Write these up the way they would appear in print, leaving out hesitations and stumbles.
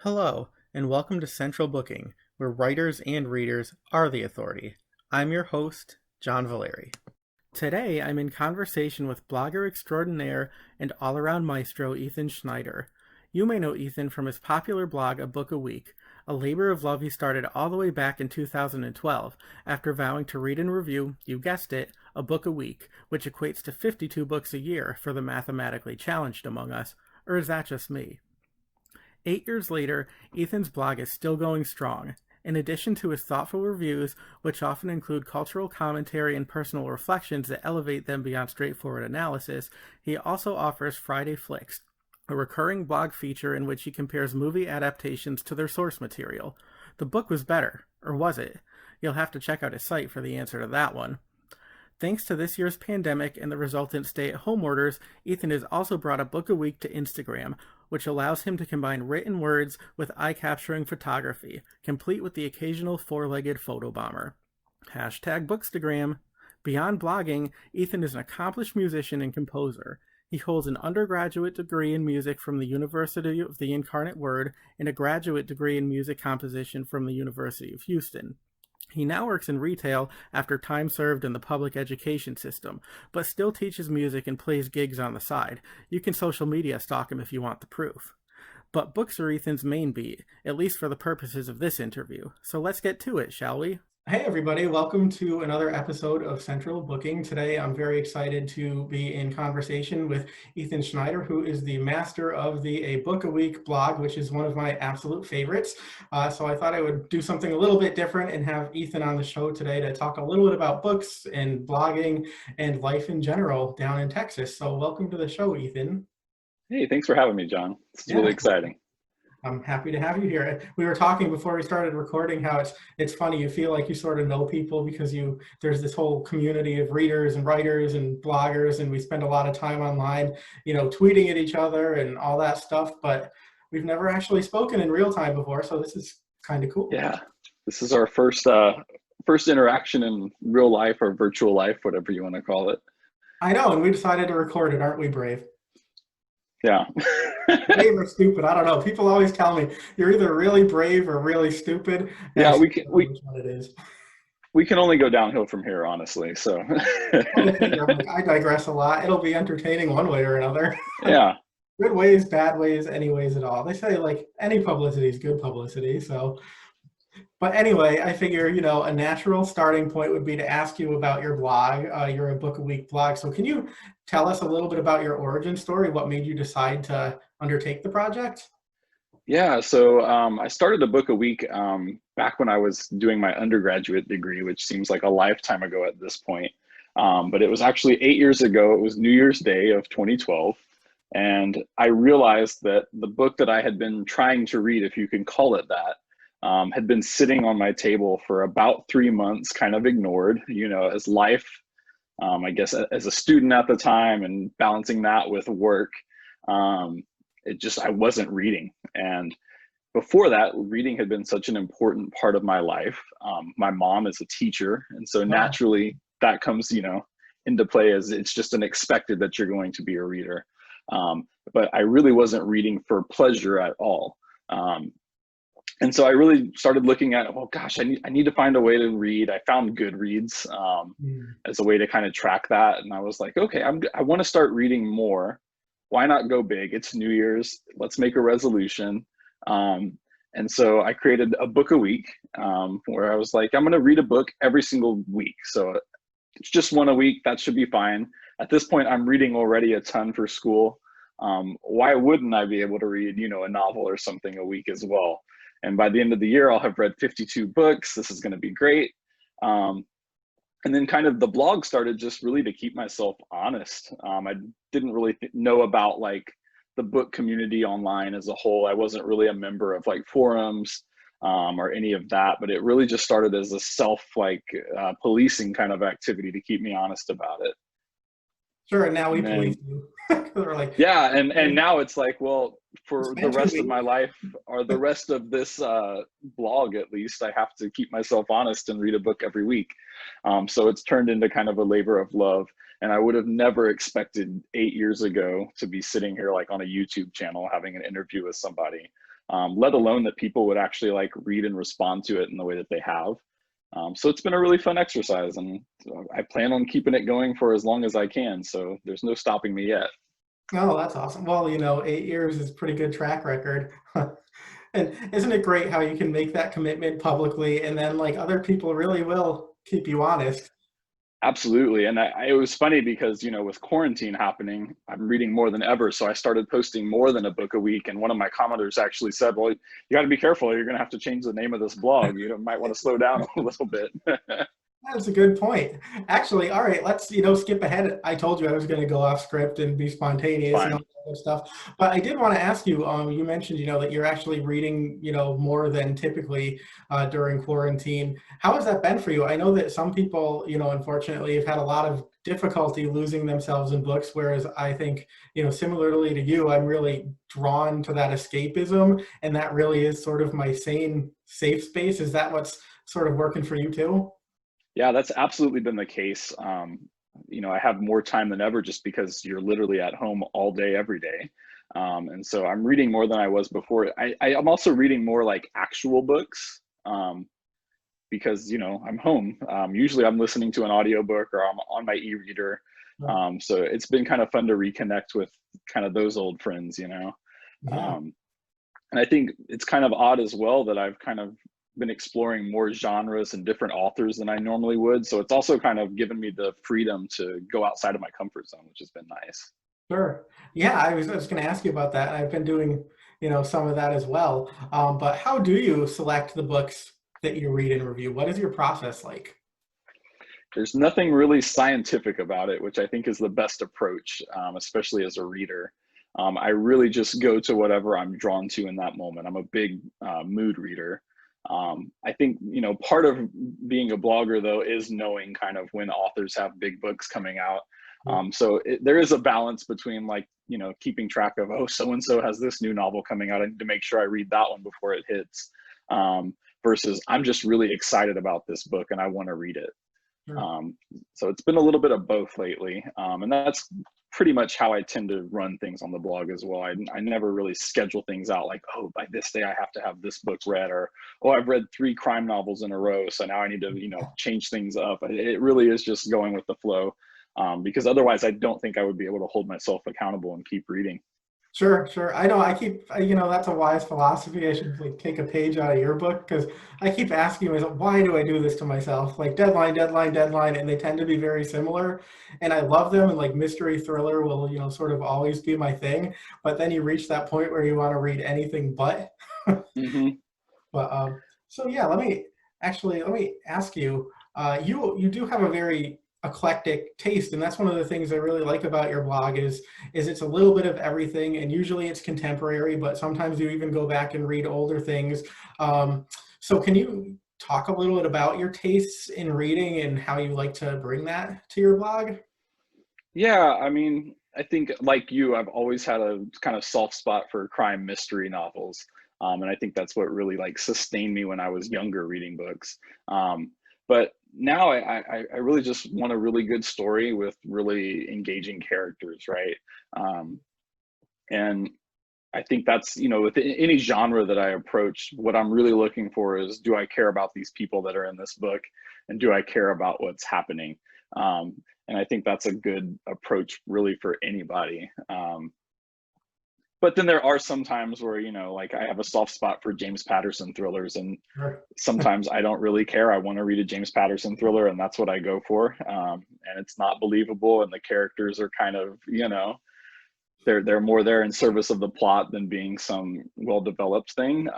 Hello, and welcome to Central Booking, where writers and readers are the authority. I'm your host, John Valeri. Today, I'm in conversation with blogger extraordinaire and all-around maestro Ethan Schneider. You may know Ethan from his popular blog, A Book a Week, a labor of love he started all the way back in 2012 after vowing to read and review, you guessed it, a book a week, which equates to 52 books a year for the mathematically challenged among us. Or is that just me? 8 years later, Ethan's blog is still going strong. In addition to his thoughtful reviews, which often include cultural commentary and personal reflections that elevate them beyond straightforward analysis, he also offers Friday Flicks, a recurring blog feature in which he compares movie adaptations to their source material. The book was better, or was it? You'll have to check out his site for the answer to that one. Thanks to this year's pandemic and the resultant stay-at-home orders, Ethan has also brought a book a week to Instagram, which allows him to combine written words with eye-capturing photography, complete with the occasional four-legged photobomber. Hashtag Bookstagram. Beyond blogging, Ethan is an accomplished musician and composer. He holds an undergraduate degree in music from the University of the Incarnate Word and a graduate degree in music composition from the University of Houston. He now works in retail after time served in the public education system, but still teaches music and plays gigs on the side. You can social media stalk him if you want the proof. But books are Ethan's main beat, at least for the purposes of this interview. So let's get to it, shall we? Hey everybody, welcome to another episode of Central Booking. Today I'm very excited to be in conversation with Ethan Schneider, who is the master of the A Book a Week blog, which is one of my absolute favorites. So I thought I would do something a little bit different and have Ethan on the show today to talk a little bit about books and blogging and life in general down in Texas. So welcome to the show, Ethan. Hey, thanks for having me, John. It's Yeah. really exciting. I'm happy to have you here. We were talking before we started recording how it's funny. You feel like you sort of know people because there's this whole community of readers and writers and bloggers, and we spend a lot of time online, tweeting at each other and all that stuff. But we've never actually spoken in real time before, so this is kind of cool. Yeah, this is our first interaction in real life or virtual life, whatever you want to call it. I know, and we decided to record it. Aren't we brave? Yeah. Brave or stupid, I don't know. People always tell me you're either really brave or really stupid. Yeah, we can which one it is. We can only go downhill from here, honestly. So I digress a lot. It'll be entertaining one way or another. Yeah. Good ways, bad ways, any ways at all. They say like any publicity is good publicity. So, but anyway, I figure, a natural starting point would be to ask you about your blog. You're a Book a Week blog. So can you tell us a little bit about your origin story? What made you decide to undertake the project? Yeah, so I started A Book a Week back when I was doing my undergraduate degree, which seems like a lifetime ago at this point. But it was actually 8 years ago. It was New Year's Day of 2012. And I realized that the book that I had been trying to read, if you can call it that, had been sitting on my table for about 3 months, kind of ignored, as life, I guess, as a student at the time and balancing that with work. I wasn't reading. And before that, reading had been such an important part of my life. My mom is a teacher. And so naturally that comes, into play as it's just an expected that you're going to be a reader. But I really wasn't reading for pleasure at all. And so I really started looking at, well, gosh, I need to find a way to read. I found Goodreads as a way to kind of track that. And I was like, okay, I want to start reading more. Why not go big? It's New Year's. Let's make a resolution. And so I created A Book a Week where I was like, I'm going to read a book every single week. So it's just one a week. That should be fine. At this point, I'm reading already a ton for school. Why wouldn't I be able to read, a novel or something a week as well? And by the end of the year, I'll have read 52 books. This is going to be great. And then kind of the blog started just really to keep myself honest. I didn't really know about like the book community online as a whole. I wasn't really a member of like forums or any of that, but it really just started as a policing kind of activity to keep me honest about it. Sure, and now we police you. Like, yeah, and now it's like, well, for the rest of my life or the rest of this blog, at least, I have to keep myself honest and read a book every week. So it's turned into kind of a labor of love. And I would have never expected 8 years ago to be sitting here like on a YouTube channel having an interview with somebody. let alone that people would actually like read and respond to it in the way that they have. So it's been a really fun exercise, and I plan on keeping it going for as long as I can. So there's no stopping me yet. Oh, that's awesome. Well, 8 years is pretty good track record. And isn't it great how you can make that commitment publicly and then like other people really will keep you honest? Absolutely. And it was funny because, with quarantine happening, I'm reading more than ever. So I started posting more than a book a week. And one of my commenters actually said, well, you got to be careful. You're going to have to change the name of this blog. You might want to slow down a little bit. That's a good point. Actually, all right, let's, skip ahead. I told you I was going to go off script and be spontaneous and all Fine. that good stuff. But I did want to ask you, you mentioned, that you're actually reading, more than typically during quarantine. How has that been for you? I know that some people, unfortunately have had a lot of difficulty losing themselves in books, whereas I think, similarly to you, I'm really drawn to that escapism, and that really is sort of my sane, safe space. Is that what's sort of working for you too? Yeah, that's absolutely been the case. I have more time than ever just because you're literally at home all day, every day. And so I'm reading more than I was before. I'm also reading more like actual books, because, I'm home. Usually I'm listening to an audiobook or I'm on my e-reader. So it's been kind of fun to reconnect with kind of those old friends. Yeah. Um, and I think it's kind of odd as well that I've kind of been exploring more genres and different authors than I normally would. So it's also kind of given me the freedom to go outside of my comfort zone, which has been nice. Sure. Yeah, I was going to ask you about that. I've been doing, some of that as well. But how do you select the books that you read and review? What is your process like? There's nothing really scientific about it, which I think is the best approach, especially as a reader. I really just go to whatever I'm drawn to in that moment. I'm a big mood reader. I think, part of being a blogger, though, is knowing kind of when authors have big books coming out. So there is a balance between like, keeping track of, oh, so-and-so has this new novel coming out. I need to make sure I read that one before it hits, versus I'm just really excited about this book and I want to read it. Sure. So it's been a little bit of both lately. And that's pretty much how I tend to run things on the blog as well. I never really schedule things out like, oh, by this day I have to have this book read, or, oh, I've read 3 crime novels in a row, so now I need to, change things up. It really is just going with the flow, because otherwise I don't think I would be able to hold myself accountable and keep reading. Sure, sure. I know I keep, that's a wise philosophy. I should like take a page out of your book because I keep asking myself, why do I do this to myself? Like deadline, deadline, deadline, and they tend to be very similar. And I love them. And like mystery thriller will, sort of always be my thing. But then you reach that point where you want to read anything but. Hmm. But so yeah, let me ask you. You do have a very eclectic taste, and that's one of the things I really like about your blog is it's a little bit of everything, and usually it's contemporary, but sometimes you even go back and read older things. So can you talk a little bit about your tastes in reading and how you like to bring that to your blog? Yeah, I mean, I think like you, I've always had a kind of soft spot for crime mystery novels. And I think that's what really like sustained me when I was younger reading books. But now I really just want a really good story with really engaging characters, right? Um, and I think that's, with any genre that I approach, what I'm really looking for is, do I care about these people that are in this book? And do I care about what's happening? And I think that's a good approach really for anybody. But then there are some times where, like I have a soft spot for James Patterson thrillers, and Sure. sometimes I don't really care. I want to read a James Patterson thriller, and that's what I go for. And it's not believable, and the characters are kind of, they're more there in service of the plot than being some well-developed thing.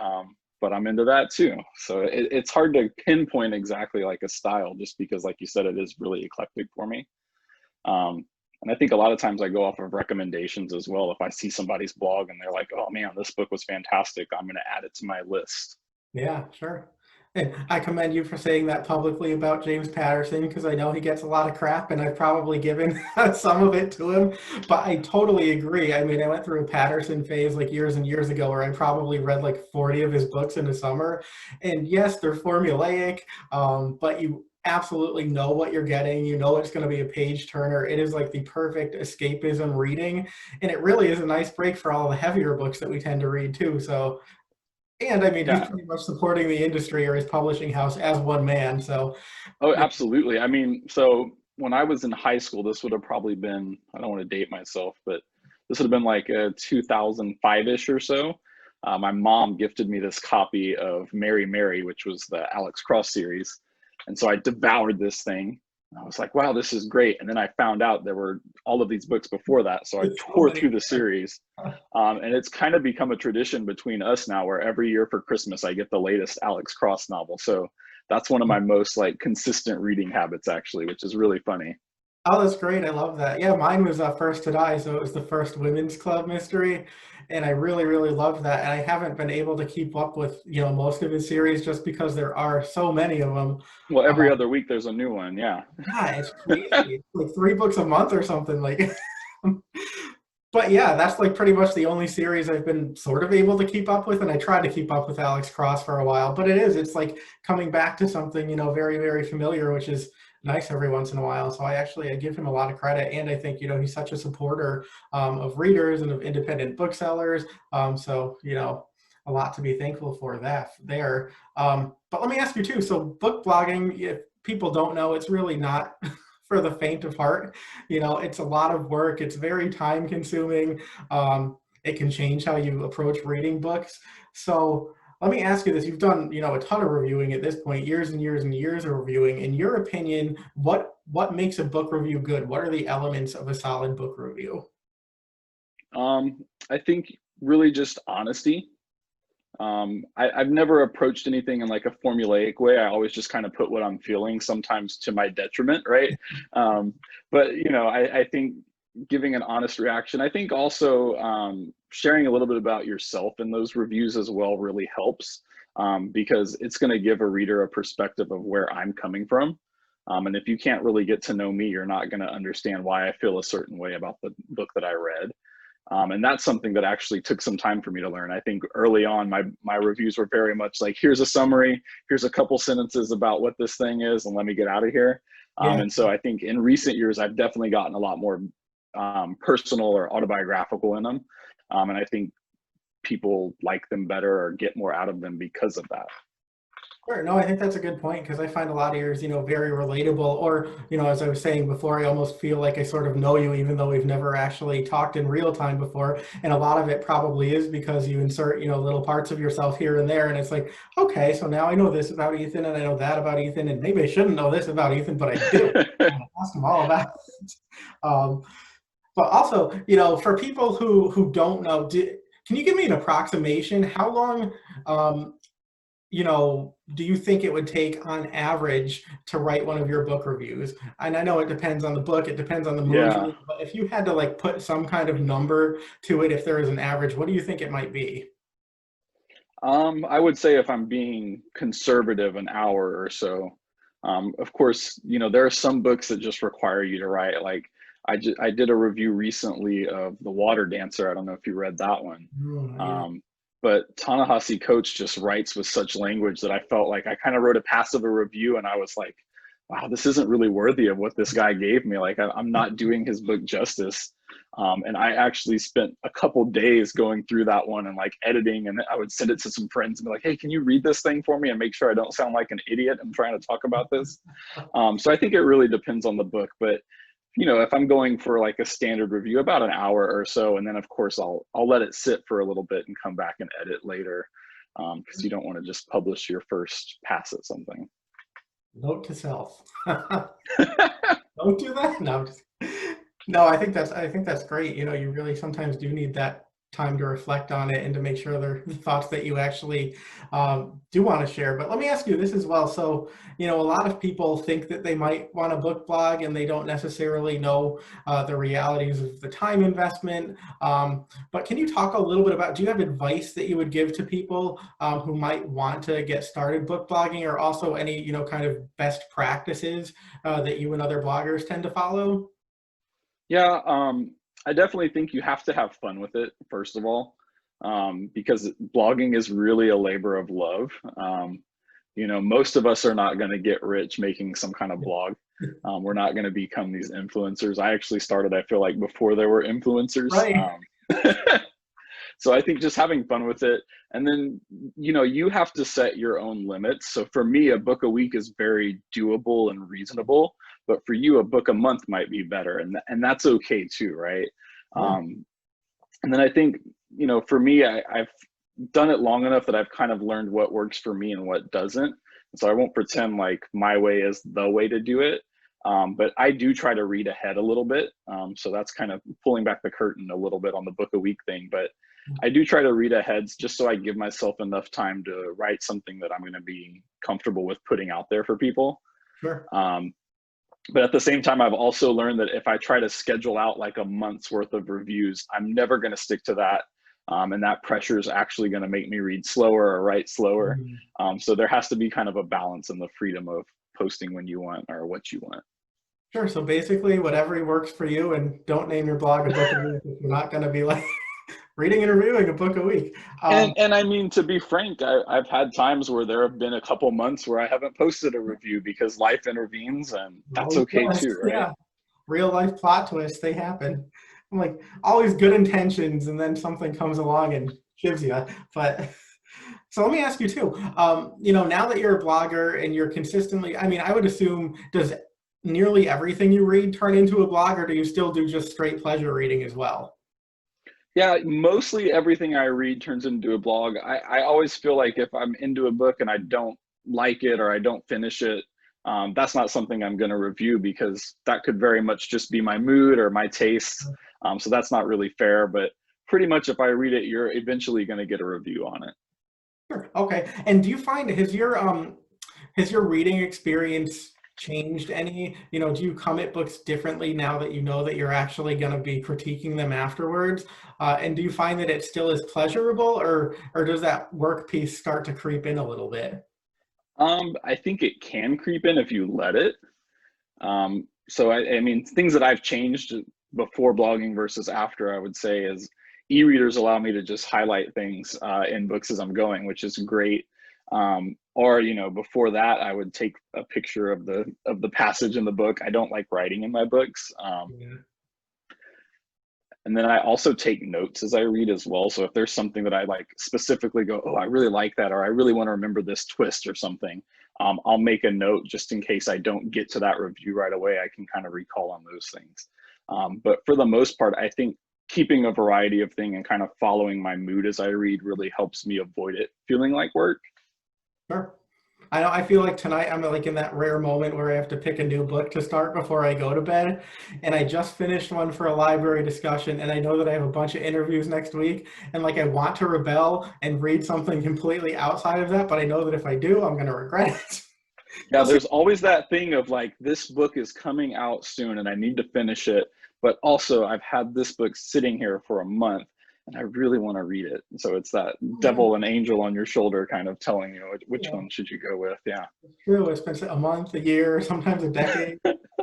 But I'm into that too. So it's hard to pinpoint exactly like a style, just because, like you said, it is really eclectic for me. Um, and I think a lot of times I go off of recommendations as well. If I see somebody's blog and they're like, oh man, this book was fantastic, I'm going to add it to my list. Yeah, sure. And I commend you for saying that publicly about James Patterson because I know he gets a lot of crap and I've probably given some of it to him. But I totally agree. I mean, I went through a Patterson phase like years and years ago where I probably read like 40 of his books in the summer. And yes, they're formulaic, but you absolutely know what you're getting. You know it's going to be a page turner. It is like the perfect escapism reading. And it really is a nice break for all the heavier books that we tend to read too. So And I mean, he's Yeah. pretty much supporting the industry or his publishing house as one man. So, Oh, yeah, absolutely. I mean, so when I was in high school, this would have probably been, I don't want to date myself, but this would have been like 2005-ish or so. My mom gifted me this copy of Mary Mary, which was the Alex Cross series. And so I devoured this thing. I was like, wow, this is great. And then I found out there were all of these books before that. So I there's so tore many. through the series. And it's kind of become a tradition between us now where every year for Christmas, I get the latest Alex Cross novel. So that's one of my most like consistent reading habits actually, which is really funny. Oh, that's great. I love that. Yeah, mine was First to Die, so it was the first women's club mystery, and I really, really loved that. And I haven't been able to keep up with, most of his series just because there are so many of them. Well, every other week there's a new one. Yeah. Yeah, it's crazy. It's like 3 books a month or something like. But yeah, that's like pretty much the only series I've been sort of able to keep up with, and I tried to keep up with Alex Cross for a while. But it's like coming back to something very, very familiar, which is nice every once in a while. So I give him a lot of credit, and I think he's such a supporter of readers and of independent booksellers. So a lot to be thankful for that there. But let me ask you too. So book blogging, if people don't know, it's really not for the faint of heart. It's a lot of work. It's very time consuming. It can change how you approach reading books. So let me ask you this. You've done, a ton of reviewing at this point, years and years and years of reviewing. In your opinion, what makes a book review good? What are the elements of a solid book review? I think really just honesty. I've never approached anything in like a formulaic way. I always just kind of put what I'm feeling, sometimes to my detriment, right? But I think giving an honest reaction. I think also sharing a little bit about yourself in those reviews as well really helps, because it's going to give a reader a perspective of where I'm coming from. And if you can't really get to know me, you're not going to understand why I feel a certain way about the book that I read. And that's something that actually took some time for me to learn. I think early on, my reviews were very much like, here's a summary, here's a couple sentences about what this thing is, and let me get out of here. Yeah. And so I think in recent years, I've definitely gotten a lot more personal or autobiographical in them. And I think people like them better or get more out of them because of that. Sure. No, I think that's a good point because I find a lot of yours, very relatable. Or, as I was saying before, I almost feel like I sort of know you, even though we've never actually talked in real time before. And a lot of it probably is because you insert, little parts of yourself here and there. And it's like, okay, so now I know this about Ethan and I know that about Ethan. And maybe I shouldn't know this about Ethan, but I do. I'm gonna ask him all about it. Um, but also, for people who don't know, can you give me an approximation? How long do you think it would take on average to write one of your book reviews? And I know it depends on the book, it depends on the mood you're Yeah. in, but if you had to like put some kind of number to it, if there is an average, what do you think it might be? I would say if I'm being conservative, an hour or so. Of course, there are some books that just require you to write. Like I did a review recently of The Water Dancer. I don't know if you read that one. Yeah. But Ta-Nehisi Coates just writes with such language that I felt like I kind of wrote a passive review, and I was like, wow, this isn't really worthy of what this guy gave me. Like I'm not doing his book justice. And I actually spent a couple days going through that one and like editing, and I would send it to some friends and be like, hey, can you read this thing for me and make sure I don't sound like an idiot? I'm trying to talk about this. So I think it really depends on the book, but if I'm going for like a standard review, about an hour or so, and then of course I'll let it sit for a little bit and come back and edit later, because you don't want to just publish your first pass at something. Note to self. Don't do that. No, no, I think that's great. You really sometimes do need that time to reflect on it and to make sure they're the thoughts that you actually do want to share. But let me ask you this as well. So, a lot of people think that they might want a book blog and they don't necessarily know the realities of the time investment. But can you talk a little bit about, do you have advice that you would give to people who might want to get started book blogging, or also any, kind of best practices that you and other bloggers tend to follow? Yeah, I definitely think you have to have fun with it, first of all, because blogging is really a labor of love. Most of us are not going to get rich making some kind of blog. We're not going to become these influencers. I actually started, I feel like, before there were influencers. Right. So I think just having fun with it, and then you have to set your own limits. So for me, a book a week is very doable and reasonable, but for you, a book a month might be better, and that's okay too, right? Yeah. And then I think, for me, I've done it long enough that I've kind of learned what works for me and what doesn't. So I won't pretend like my way is the way to do it. But I do try to read ahead a little bit. So that's kind of pulling back the curtain a little bit on the book a week thing. But I do try to read ahead just so I give myself enough time to write something that I'm going to be comfortable with putting out there for people. Sure. But at the same time, I've also learned that if I try to schedule out like a month's worth of reviews, I'm never going to stick to that. And that pressure is actually going to make me read slower or write slower. So there has to be kind of a balance and the freedom of posting when you want or what you want. Sure. So basically, whatever works for you, and don't name your blog a book a week if you're not going to be like reading and reviewing a book a week. And I mean, to be frank, I've had times where there have been a couple months where I haven't posted a review because life intervenes, and that's okay too, right? Yeah. Real life plot twists, they happen. I'm like, always good intentions, and then something comes along and gives you. But so let me ask you too. Now that you're a blogger and you're consistently, I mean, I would assume, does nearly everything you read turn into a blog, or do you still do just straight pleasure reading as well? Yeah, mostly everything I read turns into a blog. I always feel like if I'm into a book and I don't like it or I don't finish it, that's not something I'm going to review because that could very much just be my mood or my tastes. So that's not really fair. But pretty much if I read it, you're eventually going to get a review on it. Sure. Okay. And do you find, has your reading experience changed any? Do you come at books differently now that you know that you're actually going to be critiquing them afterwards? And do you find that it still is pleasurable, or does that work piece start to creep in a little bit? I think it can creep in if you let it. So I mean, things that I've changed before blogging versus after, I would say, is e-readers allow me to just highlight things in books as I'm going, which is great. Or before that, I would take a picture of the passage in the book. I don't like writing in my books. Yeah. And then I also take notes as I read as well. So if there's something that I like specifically go, oh, I really like that, or I really want to remember this twist or something, I'll make a note just in case I don't get to that review right away. I can kind of recall on those things. But for the most part, I think keeping a variety of things and kind of following my mood as I read really helps me avoid it feeling like work. Sure. I know. I feel like tonight I'm like in that rare moment where I have to pick a new book to start before I go to bed. And I just finished one for a library discussion, and I know that I have a bunch of interviews next week. And like, I want to rebel and read something completely outside of that, but I know that if I do, I'm going to regret it. Yeah, there's always that thing of like, this book is coming out soon and I need to finish it. But also, I've had this book sitting here for a month and I really want to read it. So it's that devil and angel on your shoulder kind of telling you which one should you go with. Yeah. It's true. It's been a month, a year, sometimes a decade.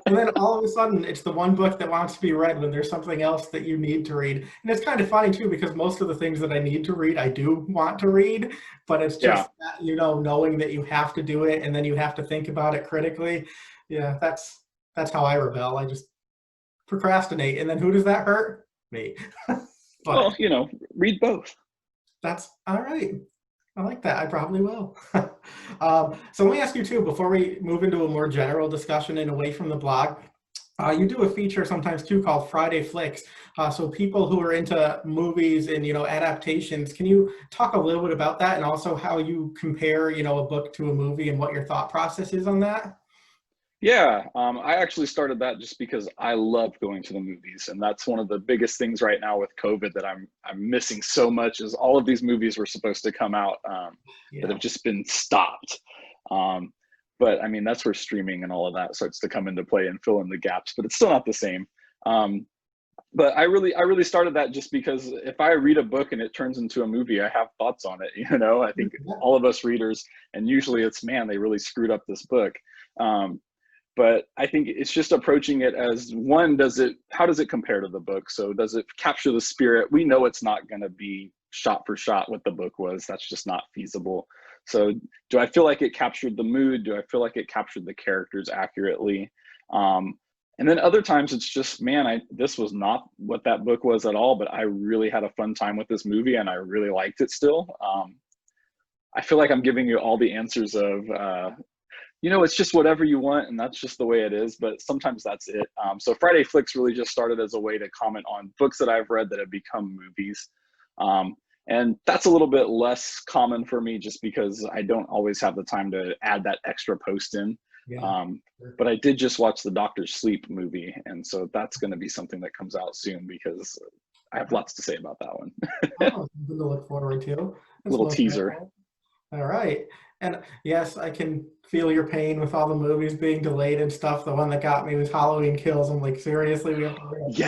And then all of a sudden, it's the one book that wants to be read when there's something else that you need to read. And it's kind of funny, too, because most of the things that I need to read, I do want to read. But it's just, knowing that you have to do it and then you have to think about it critically. Yeah, that's how I rebel. I just procrastinate. And then who does that hurt? Me. Well, read both. That's all right. I like that. I probably will. So let me ask you too, before we move into a more general discussion and away from the blog, you do a feature sometimes too called Friday Flicks. So people who are into movies and adaptations, can you talk a little bit about that, and also how you compare a book to a movie and what your thought process is on that? Yeah, I actually started that just because I love going to the movies, and that's one of the biggest things right now with COVID that I'm missing so much. Is all of these movies were supposed to come out that have just been stopped. But I mean, that's where streaming and all of that starts to come into play and fill in the gaps. But it's still not the same. But I really started that just because if I read a book and it turns into a movie, I have thoughts on it. I think all of us readers, and usually it's, man, they really screwed up this book. But I think it's just approaching it as, one, how does it compare to the book? So does it capture the spirit? We know it's not going to be shot for shot what the book was. That's just not feasible. So do I feel like it captured the mood? Do I feel like it captured the characters accurately? And And then other times it's just, man, this was not what that book was at all, but I really had a fun time with this movie and I really liked it still. I feel like I'm giving you all the answers of, it's just whatever you want, and that's just the way it is. But sometimes that's it. So Friday Flicks really just started as a way to comment on books that I've read that have become movies. And that's a little bit less common for me just because I don't always have the time to add that extra post in. Yeah. But I did just watch the Doctor Sleep movie, and so that's going to be something that comes out soon because I have lots to say about that one. Oh, something to look forward to. That's Little teaser. All right. And yes, I can feel your pain with all the movies being delayed and stuff. The one that got me was Halloween Kills. I'm like, seriously, we have to wait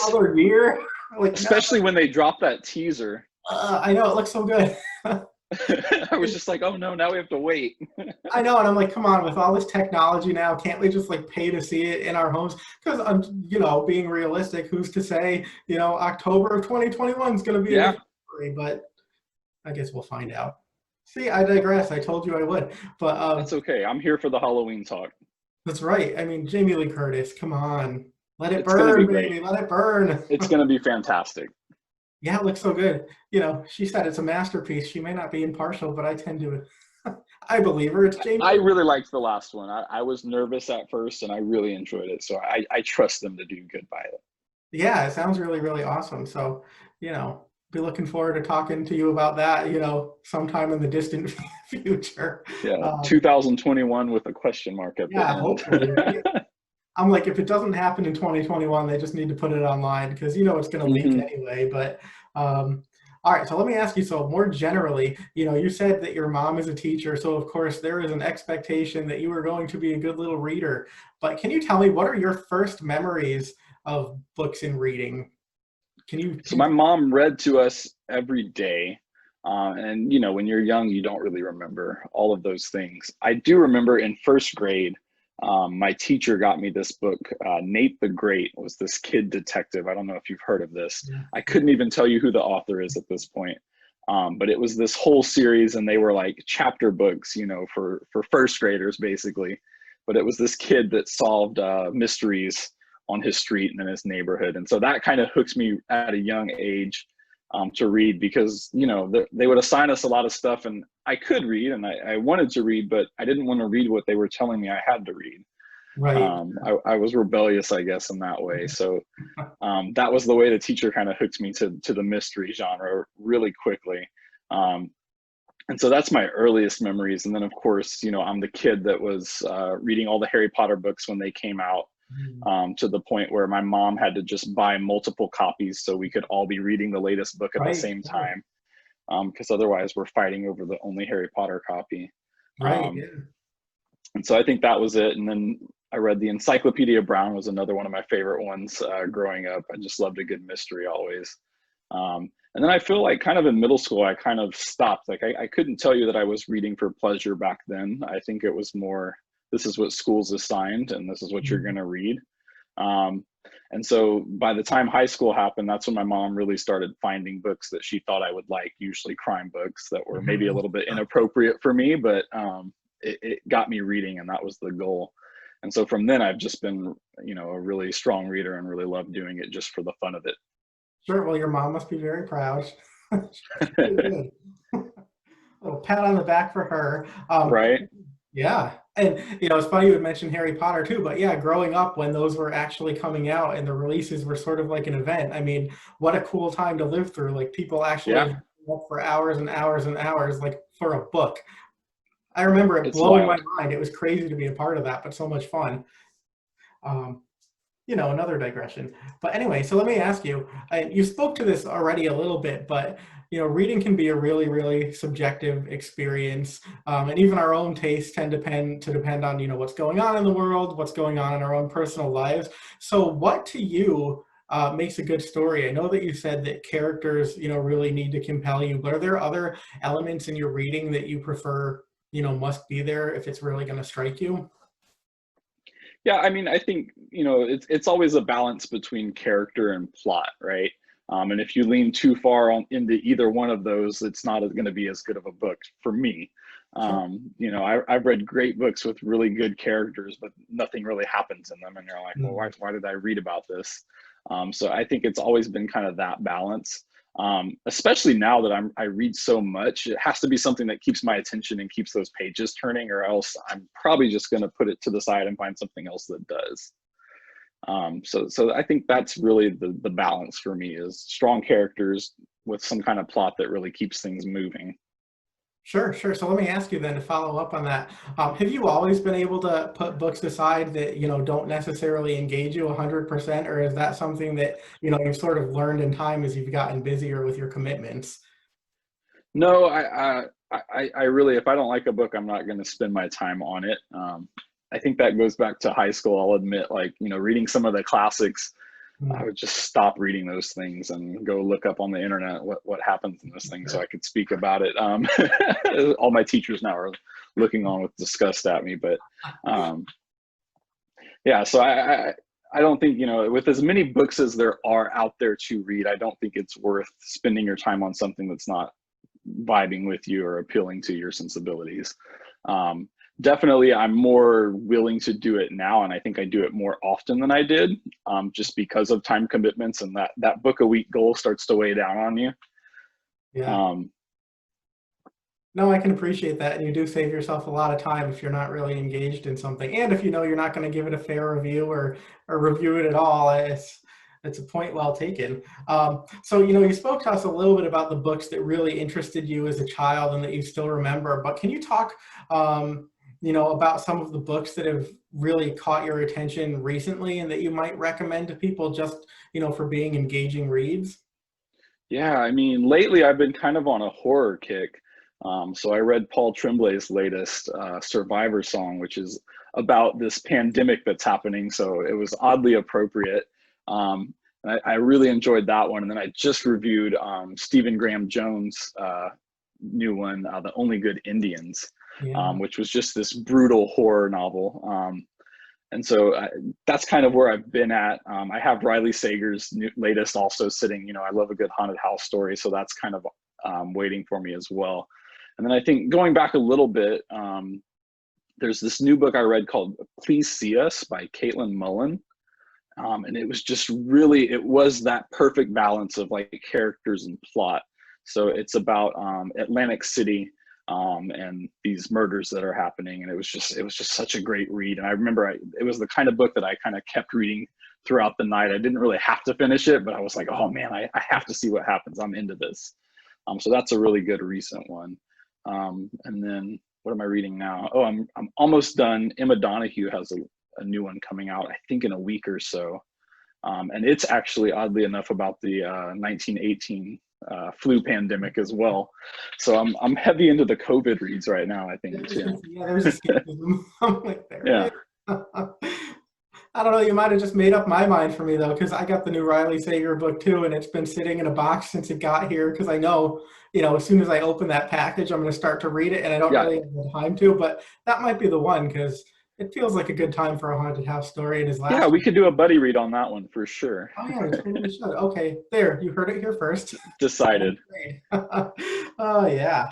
another year? Like, especially when they drop that teaser. I know, it looks so good. I was just like, oh no, now we have to wait. I know, and I'm like, come on, with all this technology now, can't we just like pay to see it in our homes? Because I'm, being realistic, who's to say, October of 2021 is going to be a different story, but I guess we'll find out. See, I digress. I told you I would, but that's okay. I'm here for the Halloween talk. That's right. I mean, Jamie Lee Curtis, come on, let it burn, baby, let it burn. It's going to be fantastic. Yeah, it looks so good. She said it's a masterpiece. She may not be impartial, but I tend to. I believe her. It's Jamie. I really liked the last one. I was nervous at first, and I really enjoyed it. So I trust them to do good by it. Yeah, it sounds really, really awesome. So, be looking forward to talking to you about that, sometime in the distant future. Yeah, 2021 with a question mark at the end. Hopefully. Right? I'm like, if it doesn't happen in 2021, they just need to put it online because it's going to leak anyway. But all right, so let me ask you, so more generally, you said that your mom is a teacher, so of course there is an expectation that you were going to be a good little reader. But can you tell me, what are your first memories of books and reading? So my mom read to us every day. And, when you're young, you don't really remember all of those things. I do remember in first grade, my teacher got me this book. Nate the Great was this kid detective. I don't know if you've heard of this. Yeah. I couldn't even tell you who the author is at this point. But it was this whole series, and they were like chapter books, for first graders, basically. But it was this kid that solved mysteries on his street and in his neighborhood. And so that kind of hooks me at a young age to read because, they would assign us a lot of stuff and I could read and I wanted to read, but I didn't want to read what they were telling me I had to read. Right. I was rebellious, I guess, in that way. So that was the way the teacher kind of hooked me to the mystery genre really quickly. And so that's my earliest memories. And then, of course, I'm the kid that was reading all the Harry Potter books when they came out. To the point where my mom had to just buy multiple copies so we could all be reading the latest book at the same time, because otherwise we're fighting over the only Harry Potter copy. Right. And so I think that was it. And then I read the Encyclopedia Brown was another one of my favorite ones growing up. I just loved a good mystery always. And then I feel like kind of in middle school, I kind of stopped. Like I couldn't tell you that I was reading for pleasure back then. I think it was more, this is what school's assigned and this is what you're going to read. And so by the time high school happened, that's when my mom really started finding books that she thought I would like, usually crime books that were maybe a little bit inappropriate for me, but it got me reading and that was the goal. And so from then I've just been, a really strong reader and really love doing it just for the fun of it. Sure. Well, your mom must be very proud. A little pat on the back for her. Right. Yeah. And, it's funny you would mention Harry Potter too, but yeah, growing up when those were actually coming out and the releases were sort of like an event. I mean, what a cool time to live through. Like people actually up for hours and hours and hours, like for a book. I remember it blowing my mind. It was crazy to be a part of that, but so much fun. Another digression. But anyway, so let me ask you, you spoke to this already a little bit, but reading can be a really, really subjective experience. And even our own tastes tend to depend on, what's going on in the world, what's going on in our own personal lives. So what to you makes a good story? I know that you said that characters, really need to compel you, but are there other elements in your reading that you prefer, must be there if it's really going to strike you? Yeah, I mean, I think, it's always a balance between character and plot, right? And if you lean too far into either one of those, it's not going to be as good of a book for me. Sure. I've read great books with really good characters, but nothing really happens in them. And you're like, well, Mm. why did I read about this? So I think it's always been kind of that balance. Especially now that I read so much, it has to be something that keeps my attention and keeps those pages turning, or else I'm probably just going to put it to the side and find something else that does. So I think that's really the balance for me, is strong characters with some kind of plot that really keeps things moving. Sure, sure. So let me ask you then to follow up on that. Have you always been able to put books aside that, don't necessarily engage you 100%, or is that something that, you've sort of learned in time as you've gotten busier with your commitments? No, I really, if I don't like a book, I'm not going to spend my time on it. I think that goes back to high school. I'll admit, like, reading some of the classics, I Mm. would just stop reading those things and go look up on the internet what happens in this thing so I could speak about it. All my teachers now are looking on with disgust at me, but yeah. So I don't think, with as many books as there are out there to read, I don't think it's worth spending your time on something that's not vibing with you or appealing to your sensibilities. Um, Definitely, I'm more willing to do it now, and I think I do it more often than I did, just because of time commitments, and that book a week goal starts to weigh down on you. Yeah. Um, No, I can appreciate that, and you do save yourself a lot of time if you're not really engaged in something, and if you know you're not going to give it a fair review or review it at all. It's a point well taken. So you spoke to us a little bit about the books that really interested you as a child and that you still remember. But can you talk, about some of the books that have really caught your attention recently and that you might recommend to people just for being engaging reads? yeah, I mean, lately I've been kind of on a horror kick. So I read Paul Tremblay's latest Survivor Song, which is about this pandemic that's happening. So it was oddly appropriate. And I really enjoyed that one. And then I just reviewed Stephen Graham Jones' new one, The Only Good Indians, Yeah. which was just this brutal horror novel. And so that's kind of where I've been at. I have Riley Sager's latest also sitting. I love a good haunted house story, so that's kind of waiting for me as well. And then I think going back a little bit, there's this new book I read called Please See Us by Caitlin Mullen. And it was just really, it was that perfect balance of like characters and plot. So it's about Atlantic City, and these murders that are happening. And it was just such a great read. And I remember it was the kind of book that I kind of kept reading throughout the night. I didn't really have to finish it, but I was like, oh man, I have to see what happens. I'm into this. So that's a really good recent one. And then what am I reading now? Oh, I'm almost done. Emma Donoghue has a new one coming out, I think in a week or so. And it's actually, oddly enough, about the 1918 flu pandemic as well. So I'm heavy into the COVID reads right now, I think, too. Yeah, there's escapism. I'm like, there Yeah. it is. I don't know. You might have just made up my mind for me though, because I got the new Riley Sager book too, and it's been sitting in a box since it got here. Because I know, as soon as I open that package, I'm going to start to read it, and I don't Yeah. really have the time to. But that might be the one because it feels like a good time for a haunted house story. And his Yeah, last we one. could do a buddy read on that one for sure. Oh yeah, we totally should. Okay, there, you heard it here first. Decided. Oh yeah.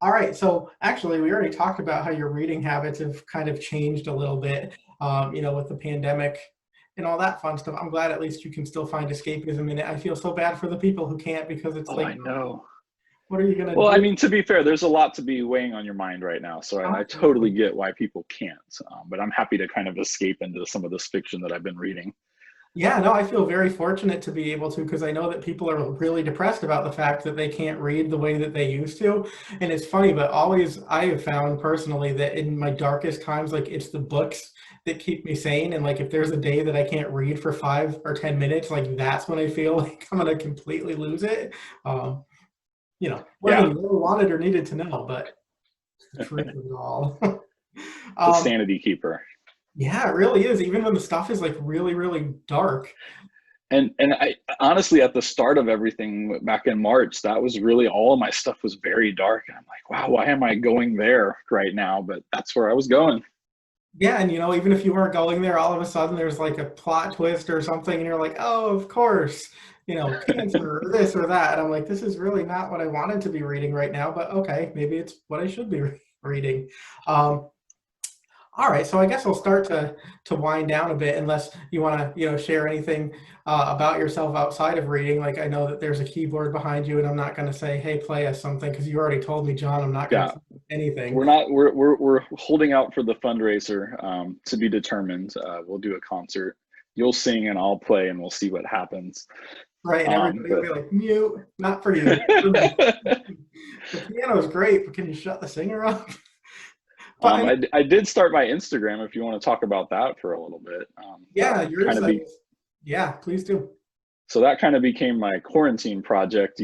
All right. So actually, we already talked about how your reading habits have kind of changed a little bit, with the pandemic and all that fun stuff. I'm glad at least you can still find escapism in it. I feel so bad for the people who can't because it's Oh, like, I know. what are you gonna Well, I do? mean, to be fair, there's a lot to be weighing on your mind right now. So I totally Absolutely. get why people can't. But I'm happy to kind of escape into some of this fiction that I've been reading. Yeah, no, I feel very fortunate to be able to because I know that people are really depressed about the fact that they can't read the way that they used to. And it's funny, but always I have found personally that in my darkest times, like it's the books that keep me sane. And like if there's a day that I can't read for 5 or 10 minutes, like that's when I feel like I'm gonna completely lose it. Um, whether Yeah, you ever wanted or needed to know, but it's the truth of it all. the um, sanity keeper. yeah, it really is. Even when the stuff is like really, really dark. And I honestly, at the start of everything back in March, that was really all of my stuff was very dark. And I'm like, wow, why am I going there right now? But that's where I was going. Yeah, and even if you weren't going there, all of a sudden there's like a plot twist or something, and you're like, oh, of course. cancer or this or that. And I'm like, this is really not what I wanted to be reading right now, but okay, maybe it's what I should be reading. Um, all right, so I guess I'll start to wind down a bit, unless you want to, share anything about yourself outside of reading. Like I know that there's a keyboard behind you, and I'm not going to say, "Hey, play us something," because you already told me, John, I'm not going Yeah, to play anything. we're not. We're holding out for the fundraiser to be determined. We'll do a concert. You'll sing and I'll play, and we'll see what happens. Right, and everybody will But be like, "Mute, not for you." For me. The piano is great, but can you shut the singer up? But I mean, I did start my Instagram. If you want to talk about that for a little bit, yeah, kind yours. of be Yeah, please do. so that kind of became my quarantine project.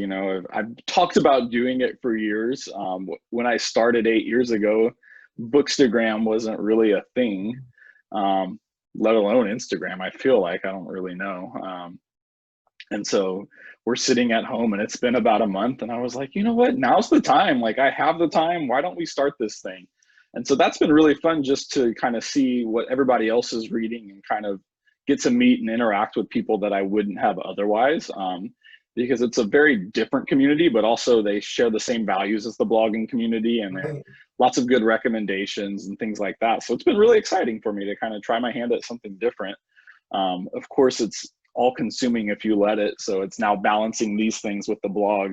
I've talked about doing it for years. When I started 8 years ago, Bookstagram wasn't really a thing, um, let alone Instagram. I feel like I don't really know. And so we're sitting at home and it's been about a month. And I was like, you know what? Now's the time. Like, I have the time. Why don't we start this thing? And so that's been really fun, just to kind of see what everybody else is reading and kind of get to meet and interact with people that I wouldn't have otherwise. Because it's a very different community, but also they share the same values as the blogging community, and there are Right. lots of good recommendations and things like that. So it's been really exciting for me to kind of try my hand at something different. Of course, it's all consuming if you let it. So it's now balancing these things with the blog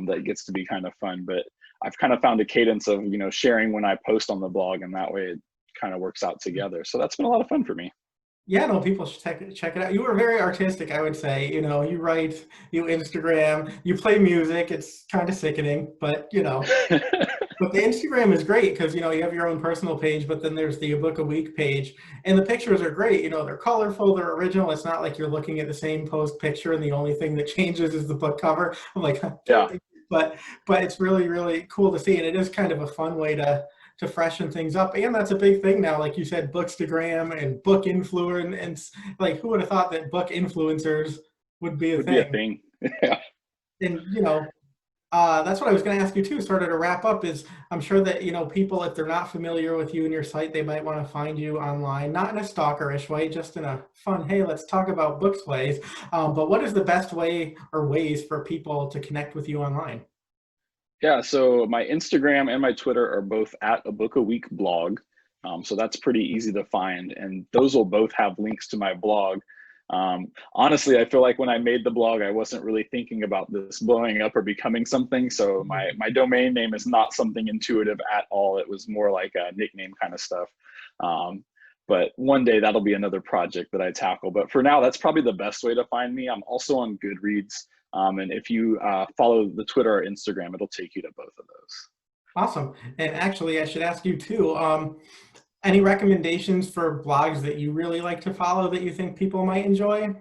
that gets to be kind of fun. But I've kind of found a cadence of, sharing when I post on the blog, and that way it kind of works out together. So that's been a lot of fun for me. Yeah, no, people should check it out. You were very artistic, I would say. You write, you Instagram, you play music. It's kind of sickening, but but the Instagram is great because you have your own personal page, but then there's the book a week page, and the pictures are great. They're colorful, they're original. It's not like you're looking at the same post picture and the only thing that changes is the book cover. I'm like, Yeah. but it's really really cool to see, and it is kind of a fun way to freshen things up. And that's a big thing now, like you said, Bookstagram and book influence, and like who would have thought that book influencers would be a Would be a thing? thing. Yeah. And that's what I was going to ask you too. Sort of to wrap up is, I'm sure that people, if they're not familiar with you and your site, they might want to find you online, not in a stalkerish way, just in a fun, hey, let's talk about books ways. But what is the best way or ways for people to connect with you online? Yeah, so my Instagram and my Twitter are both at a book a week blog. So that's pretty easy to find. And those will both have links to my blog. Honestly, I feel like when I made the blog, I wasn't really thinking about this blowing up or becoming something. So my domain name is not something intuitive at all. It was more like a nickname kind of stuff. Um, but one day that'll be another project that I tackle. But for now, that's probably the best way to find me. I'm also on Goodreads. And if you follow the Twitter or Instagram, it'll take you to both of those. Awesome. And actually, I should ask you too, any recommendations for blogs that you really like to follow that you think people might enjoy?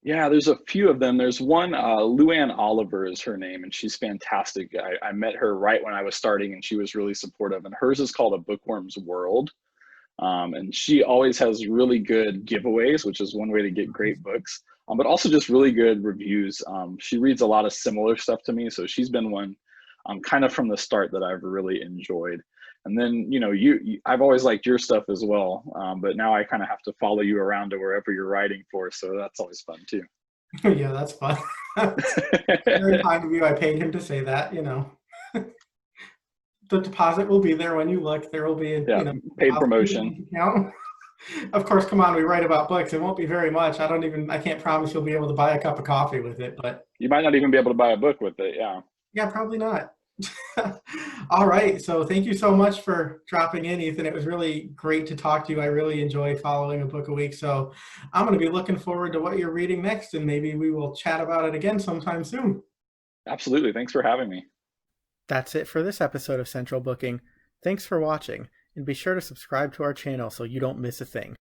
Yeah, there's a few of them. There's one, Luann Oliver is her name, and she's fantastic. I met her right when I was starting, and she was really supportive. And hers is called A Bookworm's World. And she always has really good giveaways, which is one way to get great books, but also just really good reviews. She reads a lot of similar stuff to me, so she's been one kind of from the start that I've really enjoyed. And then, I've always liked your stuff as well, but now I kind of have to follow you around to wherever you're writing for, so that's always fun too. Yeah, that's fun. Very kind of you. I paid him to say that. The deposit will be there when you look. There will be a, Yeah, paid deposit in your promotion. bank account. Of course, come on, we write about books. It won't be very much. I can't promise you'll be able to buy a cup of coffee with it, but You might not even be able to buy a book with it. Yeah. yeah, probably not. All right. So thank you so much for dropping in, Ethan. It was really great to talk to you. I really enjoy following a book a week. So I'm going to be looking forward to what you're reading next, and maybe we will chat about it again sometime soon. Absolutely. Thanks for having me. That's it for this episode of Central Booking. Thanks for watching, and be sure to subscribe to our channel so you don't miss a thing.